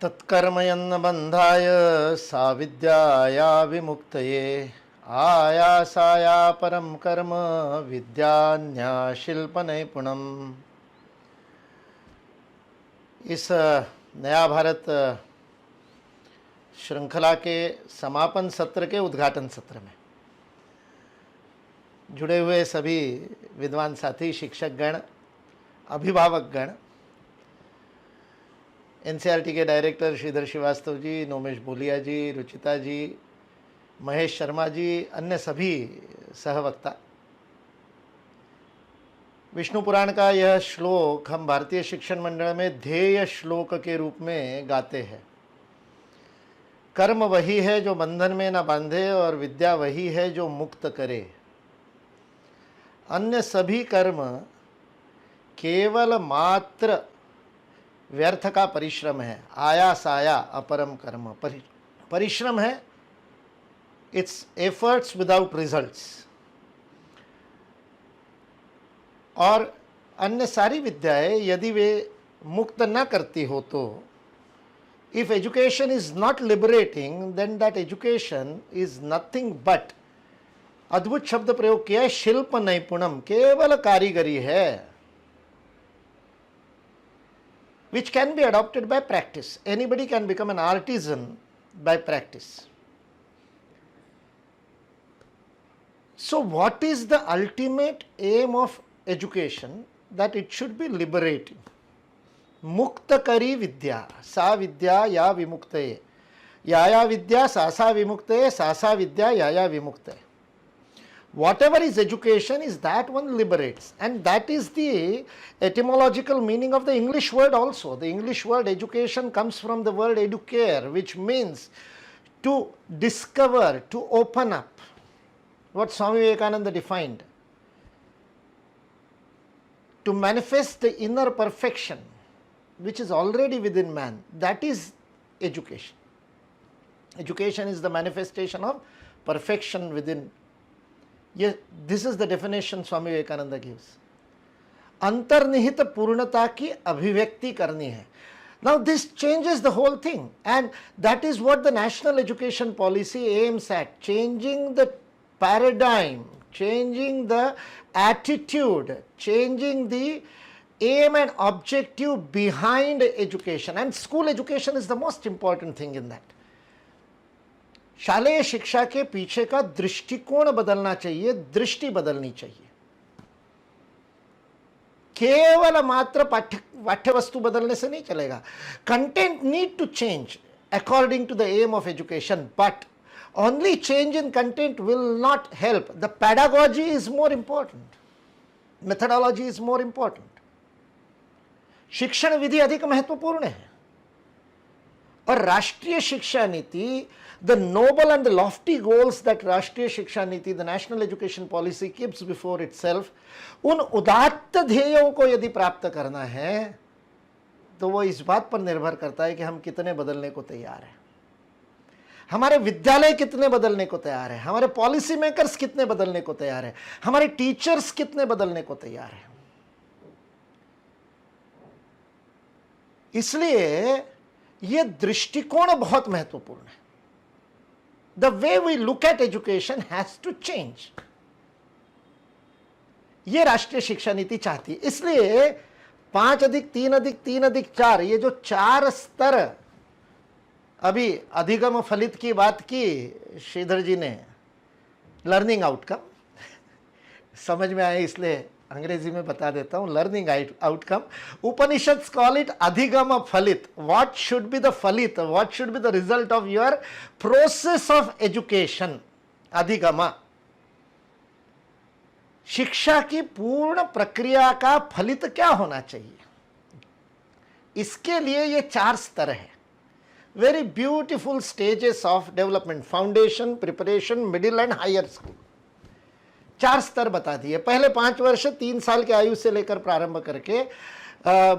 तत्कर्मयन्न बंधाय सा विद्याया विमुक्तये आयासाया परम कर्म विद्यान्या शिल्प नैपुणम। इस नया भारत श्रृंखला के समापन सत्र के उद्घाटन सत्र में जुड़े हुए सभी विद्वान साथी, शिक्षकगण, अभिभावकगण, एनसीईआरटी के डायरेक्टर श्रीधर श्रीवास्तव जी, नोमेश बोलिया जी, रुचिता जी, महेश शर्मा जी, अन्य सभी सहवक्ता, विष्णु पुराण का यह श्लोक हम भारतीय शिक्षण मंडल में ध्येय श्लोक के रूप में गाते हैं। कर्म वही है जो बंधन में न बांधे और विद्या वही है जो मुक्त करे। अन्य सभी कर्म केवल मात्र व्यर्थ का परिश्रम है। आयास आया अपरम कर्म, परिश्रम है, इट्स एफर्ट्स विदाउट रिजल्ट्स। और अन्य सारी विद्याएं यदि वे मुक्त न करती हो तो, if education is not liberating, then that education is nothing but, अद्भुत शब्द प्रयोग किया है, शिल्प नैपुणम, केवल कारीगरी है, which can be adopted by practice. Anybody can become an artisan by practice. So what is the ultimate aim of education? That it should be liberating. Muktakari vidya, sa vidya ya vimuktaye, ya vidya sa vimuktaye, sa vidya ya vimuktaye. Whatever is education is that one liberates, and that is the etymological meaning of the English word also. The English word education comes from the word educare, which means to discover, to open up. What Swami Vivekananda defined, to manifest the inner perfection which is already within man, that is education. Education is the manifestation of perfection within. Yes, this is the definition Swami Vivekananda gives. अंतर्निहित पूर्णता की अभिव्यक्ति करनी है. Now this changes the whole thing, and that is what the national education policy aims at, changing the paradigm, changing the attitude, changing the aim and objective behind education, and school education is the most important thing in that. शालेय शिक्षा के पीछे का दृष्टिकोण बदलना चाहिए, दृष्टि बदलनी चाहिए। केवल मात्र पाठ्य वस्तु बदलने से नहीं चलेगा। Content need to change according to the aim of education, but only change in content will not help. The pedagogy is more important, methodology is more important. शिक्षण विधि अधिक महत्वपूर्ण है. और राष्ट्रीय शिक्षा नीति, the noble and the lofty goals that राष्ट्रीय शिक्षा नीति, the national education policy keeps before itself, उन उदात्त ध्येयों को यदि प्राप्त करना है तो वो इस बात पर निर्भर करता है कि हम कितने बदलने को तैयार हैं, हमारे विद्यालय कितने बदलने को तैयार है, हमारे पॉलिसी मेकर्स कितने बदलने को तैयार है, हमारे टीचर्स कितने बदलने को तैयार है. इसलिए यह दृष्टिकोण बहुत महत्वपूर्ण है. The way we look at education has to change. ये राष्ट्रीय शिक्षा नीति चाहती है. इसलिए 5+3+3+4, ये जो 4 स्तर, अभी अधिगम फलित की बात की श्रीधर जी ने, लर्निंग आउटकम समझ में आए इसलिए अंग्रेजी में बता देता हूं. Learning outcome, Upanishads call it अधिगम फलित. व्हाट शुड बी द फलित, what should be the result of your process of education, अधिगम. शिक्षा की पूर्ण प्रक्रिया का फलित क्या होना चाहिए, इसके लिए ये 4 स्तर है. Very beautiful stages of development, foundation, preparation, middle and higher school. 4 स्तर बता दिए. पहले 5 वर्ष 3 साल की आयु से लेकर प्रारंभ करके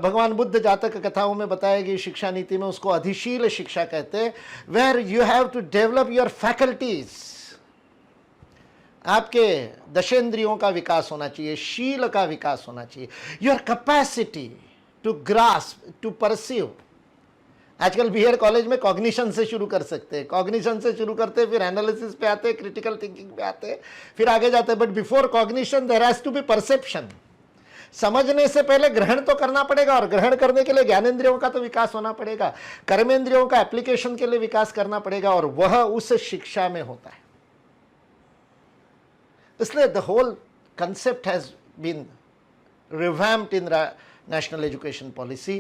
भगवान बुद्ध जातक कथाओं में बताया गई शिक्षा नीति में उसको अधिशील शिक्षा कहते हैं, where you have to develop your faculties. आपके दशेंद्रियों का विकास होना चाहिए, शील का विकास होना चाहिए, your capacity to grasp, to perceive, आजकल बीएड कॉलेज में कॉग्निशन से शुरू कर सकते हैं, कॉग्निशन से शुरू करते फिर एनालिसिस पे आते, क्रिटिकल थिंकिंग पे आते, फिर आगे जाते हैं। But before cognition there has to be perception. समझने से पहले ग्रहण तो करना पड़ेगा, और ग्रहण करने के लिए ज्ञानेंद्रियों का तो विकास होना पड़ेगा, कर्मेंद्रियों का एप्लीकेशन के लिए विकास करना पड़ेगा, और वह उस शिक्षा में होता है। इसलिए the whole concept has been revamped in national education policy.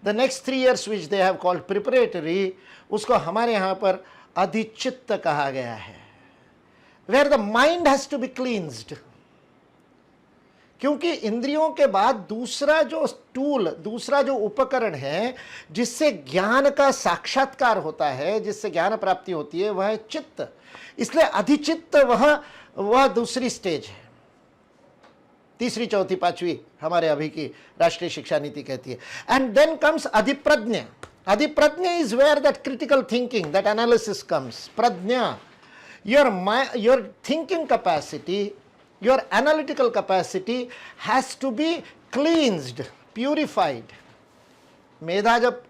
The next 3 years which they have called preparatory, उसको हमारे यहाँ पर अधिचित्त कहा गया है, where the mind has to be cleansed. क्योंकि इंद्रियों के बाद दूसरा जो टूल, दूसरा जो उपकरण है जिससे ज्ञान का साक्षात्कार होता है, जिससे ज्ञान प्राप्ति होती है, वह है चित्त। इसलिए अधिचित्त वह दूसरी स्टेज है। तीसरी, चौथी, पांचवी हमारे अभी की राष्ट्रीय शिक्षा नीति कहती है। एंड देन कम्स अधिप्रज्ञा। अधिप्रज्ञा is where that critical thinking, that analysis comes. प्रज्ञा, your thinking capacity, your analytical capacity has to be cleansed, purified. मेधा जब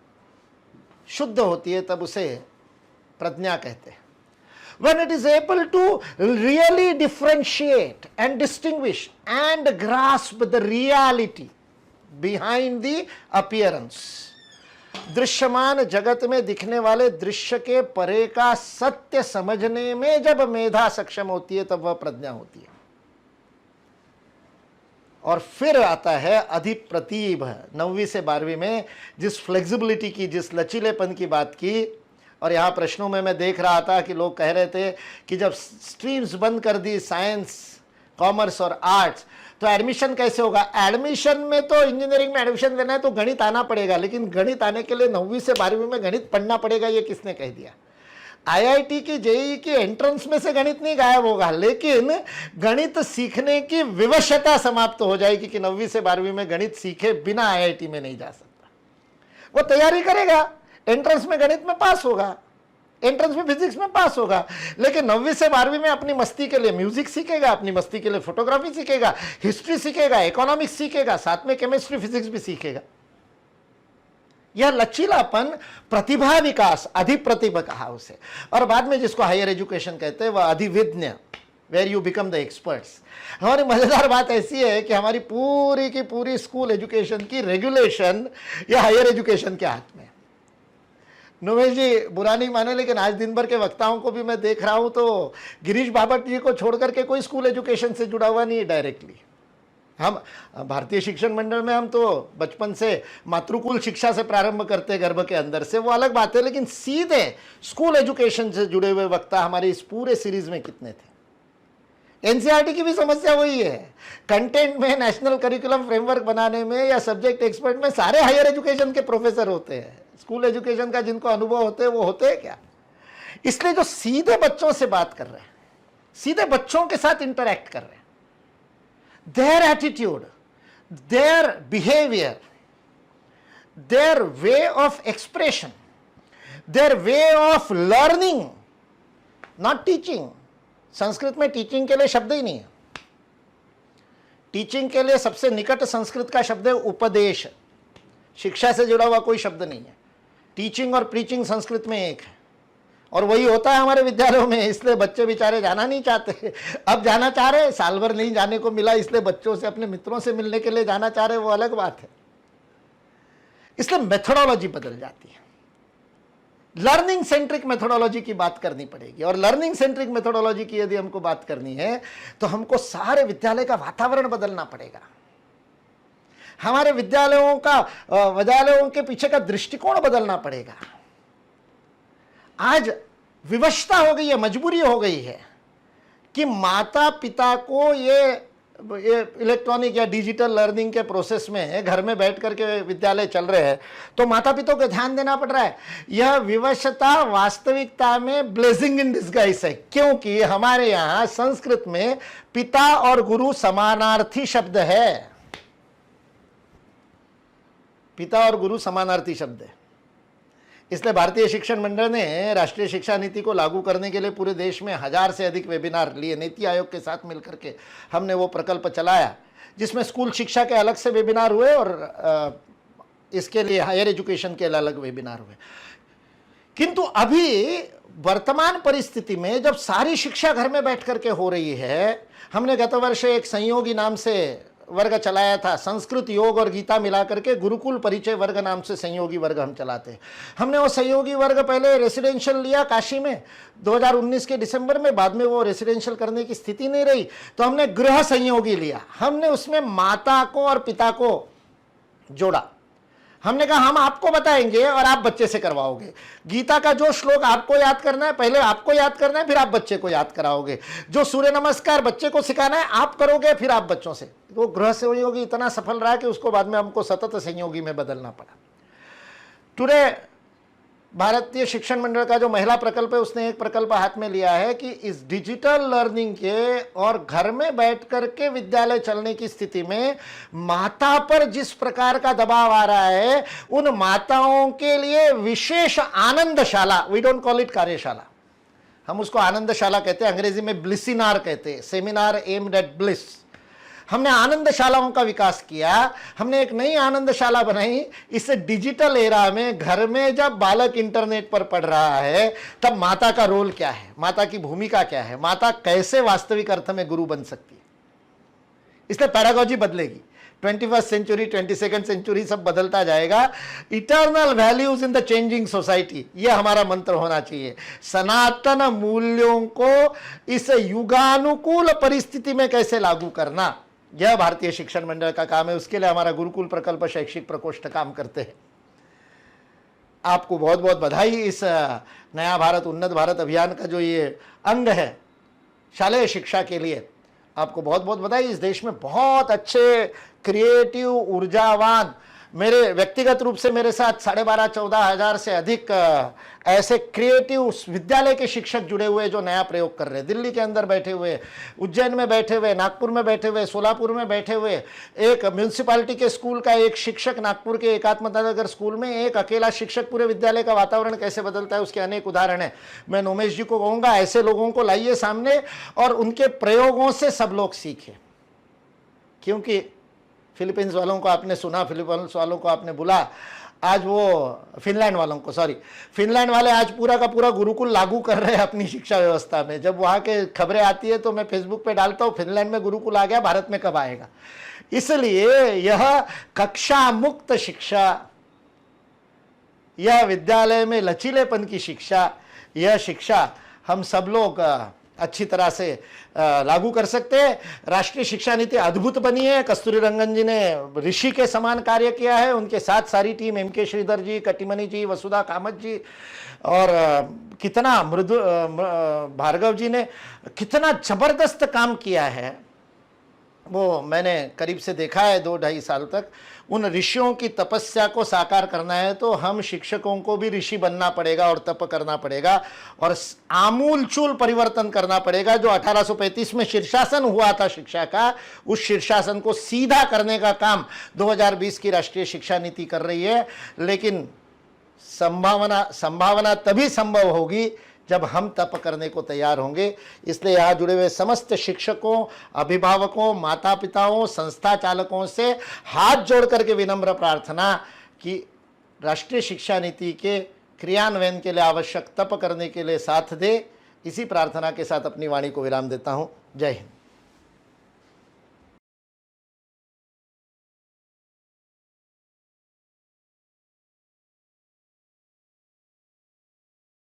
शुद्ध होती है तब उसे प्रज्ञा कहते हैं। When it is able to really differentiate and distinguish and grasp the reality behind the appearance, दृश्यमान जगत में दिखने वाले दृश्य के परे का सत्य समझने में जब मेधा सक्षम होती है तब वह प्रज्ञा होती है। और फिर आता है अधिप्रतिभ। 9वीं से 12वीं में जिस फ्लेक्सिबिलिटी की, जिस लचीलेपन की बात की, और यहाँ प्रश्नों में मैं देख रहा था कि लोग कह रहे थे कि जब स्ट्रीम्स बंद कर दी, साइंस, कॉमर्स और आर्ट्स, तो एडमिशन कैसे होगा। एडमिशन में तो इंजीनियरिंग में एडमिशन लेना है तो गणित आना पड़ेगा, लेकिन गणित आने के लिए 9वीं से 12वीं में गणित पढ़ना पड़ेगा, ये किसने कह दिया। आईआईटी की, जेईई की एंट्रेंस में से गणित नहीं गायब होगा, लेकिन गणित सीखने की विवशता समाप्त हो जाएगी कि 9वीं से 12वीं में गणित सीखे बिना आईआईटी में नहीं जा सकता। वो तैयारी करेगा, एंट्रेंस में गणित में पास होगा, एंट्रेंस में फिजिक्स में पास होगा, लेकिन 9वीं से 12वीं में अपनी मस्ती के लिए म्यूजिक सीखेगा, अपनी मस्ती के लिए फोटोग्राफी सीखेगा, हिस्ट्री सीखेगा, इकोनॉमिक्स सीखेगा, साथ में केमिस्ट्री, फिजिक्स भी सीखेगा। यह लचीलापन, प्रतिभा विकास, अधिप्रतिभा कहा उसे। और बाद में जिसको हायर एजुकेशन कहते हैं वह अधिविज्ञ, where you become the experts. हमारी मजेदार बात ऐसी है कि हमारी पूरी की पूरी स्कूल एजुकेशन की रेगुलेशन या हायर एजुकेशन के हाथ में। नुमेश जी बुरा नहीं माने, लेकिन आज दिन भर के वक्ताओं को भी मैं देख रहा हूं तो गिरीश बापट जी को छोड़ करके कोई स्कूल एजुकेशन से जुड़ा हुआ नहीं है डायरेक्टली। हम भारतीय शिक्षण मंडल में हम तो बचपन से मातृकुल शिक्षा से प्रारंभ करते हैं, गर्भ के अंदर से, वो अलग बात है, लेकिन सीधे स्कूल एजुकेशन से जुड़े हुए वक्ता हमारे इस पूरे सीरीज में कितने थे। एनसीईआरटी की भी समस्या वही है, कंटेंट में, नेशनल करिकुलम फ्रेमवर्क बनाने में या सब्जेक्ट एक्सपर्ट में सारे हायर एजुकेशन के प्रोफेसर होते हैं। स्कूल एजुकेशन का जिनको अनुभव होते हैं वो होते हैं क्या। इसलिए जो सीधे बच्चों से बात कर रहे हैं, सीधे बच्चों के साथ इंटरैक्ट कर रहे हैं, their attitude, their behavior, their way of expression, their way of learning, not teaching. Sanskrit में टीचिंग के लिए शब्द ही नहीं है। टीचिंग के लिए सबसे निकट संस्कृत का शब्द है उपदेश, शिक्षा से जुड़ा हुआ कोई शब्द नहीं है। टीचिंग और प्रीचिंग संस्कृत में एक है, और वही होता है हमारे विद्यालयों में। इसलिए बच्चे बेचारे जाना नहीं चाहते, अब जाना चाह रहे, साल भर नहीं जाने को मिला, इसलिए बच्चों से, अपने मित्रों से मिलने के लिए जाना चाह रहे, वो अलग बात है। इसलिए मेथोडोलॉजी बदल जाती है। लर्निंग सेंट्रिक मेथोडोलॉजी की बात करनी पड़ेगी, और लर्निंग सेंट्रिक मेथोडोलॉजी की यदि हमको बात करनी है तो हमको सारे विद्यालय का वातावरण बदलना पड़ेगा। हमारे विद्यालयों के पीछे का दृष्टिकोण बदलना पड़ेगा। आज विवशता हो गई है, मजबूरी हो गई है कि माता पिता को ये इलेक्ट्रॉनिक या डिजिटल लर्निंग के प्रोसेस में घर में बैठ करके विद्यालय चल रहे हैं, तो माता पिता को ध्यान देना पड़ रहा है। यह विवशता वास्तविकता में ब्लेसिंग इन डिस्गाइज है, क्योंकि हमारे यहाँ संस्कृत में पिता और गुरु समानार्थी शब्द है। पिता और गुरु समानार्थी शब्द है। इसलिए भारतीय शिक्षण मंडल ने राष्ट्रीय शिक्षा नीति को लागू करने के लिए पूरे देश में 1000 से अधिक वेबिनार लिए। नीति आयोग के साथ मिलकर के हमने वो प्रकल्प चलाया, जिसमें स्कूल शिक्षा के अलग से वेबिनार हुए और इसके लिए हायर एजुकेशन के अलग वेबिनार हुए। किंतु अभी वर्तमान परिस्थिति में जब सारी शिक्षा घर में बैठ करके हो रही है, हमने गत वर्ष एक संयोगी नाम से वर्ग चलाया था, संस्कृत, योग और गीता मिला करके गुरुकुल परिचय वर्ग नाम से संयोगी वर्ग हम चलाते हैं। हमने वो संयोगी वर्ग पहले रेसिडेंशियल लिया काशी में 2019 के दिसंबर में, बाद में वो रेसिडेंशियल करने की स्थिति नहीं रही तो हमने गृह संयोगी लिया। हमने उसमें माता को और पिता को जोड़ा। हमने कहा हम आपको बताएंगे और आप बच्चे से करवाओगे। गीता का जो श्लोक आपको याद करना है, पहले आपको याद करना है, फिर आप बच्चे को याद कराओगे। जो सूर्य नमस्कार बच्चे को सिखाना है आप करोगे, फिर आप बच्चों से। वो गृह संयोगी इतना सफल रहा कि उसको बाद में हमको सतत संयोगी में बदलना पड़ा। टुडे भारतीय शिक्षण मंडल का जो महिला प्रकल्प है, उसने एक प्रकल्प हाथ में लिया है कि इस डिजिटल लर्निंग के और घर में बैठ करके विद्यालय चलने की स्थिति में माता पर जिस प्रकार का दबाव आ रहा है, उन माताओं के लिए विशेष आनंदशाला, वी डोंट कॉल इट कार्यशाला, हम उसको आनंदशाला कहते हैं, अंग्रेजी में ब्लिसिनार कहते हैं, सेमिनार एम्ड एट ब्लिस। हमने आनंदशालाओं का विकास किया। हमने एक नई आनंदशाला बनाई। इस डिजिटल एरा में घर में जब बालक इंटरनेट पर पढ़ रहा है तब माता का रोल क्या है, माता की भूमिका क्या है, माता कैसे वास्तविक अर्थ में गुरु बन सकती है। इसलिए पैडागॉजी बदलेगी। 21st सेंचुरी, 22nd सेंचुरी सब बदलता जाएगा। Eternal values in the changing society, यह हमारा मंत्र होना चाहिए। सनातन मूल्यों को इस युगानुकूल परिस्थिति में कैसे लागू करना, यह भारतीय शिक्षण मंडल का काम है। उसके लिए हमारा गुरुकुल प्रकल्प शैक्षिक प्रकोष्ठ काम करते हैं। आपको बहुत बहुत बधाई। इस नया भारत उन्नत भारत अभियान का जो ये अंग है शालेय शिक्षा के लिए, आपको बहुत बहुत बधाई। इस देश में बहुत अच्छे क्रिएटिव, ऊर्जावान, मेरे व्यक्तिगत रूप से मेरे साथ 12,500-14 हजार से अधिक ऐसे क्रिएटिव विद्यालय के शिक्षक जुड़े हुए जो नया प्रयोग कर रहे हैं। दिल्ली के अंदर बैठे हुए, उज्जैन में बैठे हुए, नागपुर में बैठे हुए, सोलापुर में बैठे हुए। एक म्यूनसिपालिटी के स्कूल का एक शिक्षक नागपुर के एकात्मता नगर स्कूल में, एक अकेला शिक्षक पूरे विद्यालय का वातावरण कैसे बदलता है, उसके अनेक उदाहरण हैं। मैं नोमेश जी को कहूँगा ऐसे लोगों को लाइए सामने और उनके प्रयोगों से सब लोग सीखें। क्योंकि फिलीपींस वालों को आपने सुना, फिलीपींस वालों को आपने बुला, आज वो फिनलैंड वालों को, सॉरी, फिनलैंड वाले आज पूरा का पूरा गुरुकुल लागू कर रहे हैं अपनी शिक्षा व्यवस्था में। जब वहाँ के खबरें आती है तो मैं फेसबुक पे डालता हूँ, फिनलैंड में गुरुकुल आ गया, भारत में कब आएगा। इसलिए यह कक्षा मुक्त शिक्षा, यह विद्यालय में लचीलेपन की शिक्षा, यह शिक्षा हम सब लोग अच्छी तरह से लागू कर सकते हैं। राष्ट्रीय शिक्षा नीति अद्भुत बनी है। कस्तूरी रंगन जी ने ऋषि के समान कार्य किया है। उनके साथ सारी टीम, एम.के. श्रीधर जी, कटिमनी जी, वसुधा कामत जी और कितना मृदु भार्गव जी ने कितना जबरदस्त काम किया है, वो मैंने करीब से देखा है 2-2.5 साल तक। उन ऋषियों की तपस्या को साकार करना है तो हम शिक्षकों को भी ऋषि बनना पड़ेगा और तप करना पड़ेगा और आमूलचूल परिवर्तन करना पड़ेगा। जो 1835 में शीर्षासन हुआ था शिक्षा का, उस शीर्षासन को सीधा करने का काम 2020 की राष्ट्रीय शिक्षा नीति कर रही है। लेकिन संभावना तभी संभव होगी जब हम तप करने को तैयार होंगे। इसलिए यहाँ जुड़े हुए समस्त शिक्षकों, अभिभावकों, माता पिताओं, संस्था चालकों से हाथ जोड़ करके विनम्र प्रार्थना कि राष्ट्रीय शिक्षा नीति के क्रियान्वयन के लिए आवश्यक तप करने के लिए साथ दे। इसी प्रार्थना के साथ अपनी वाणी को विराम देता हूँ। जय हिंद।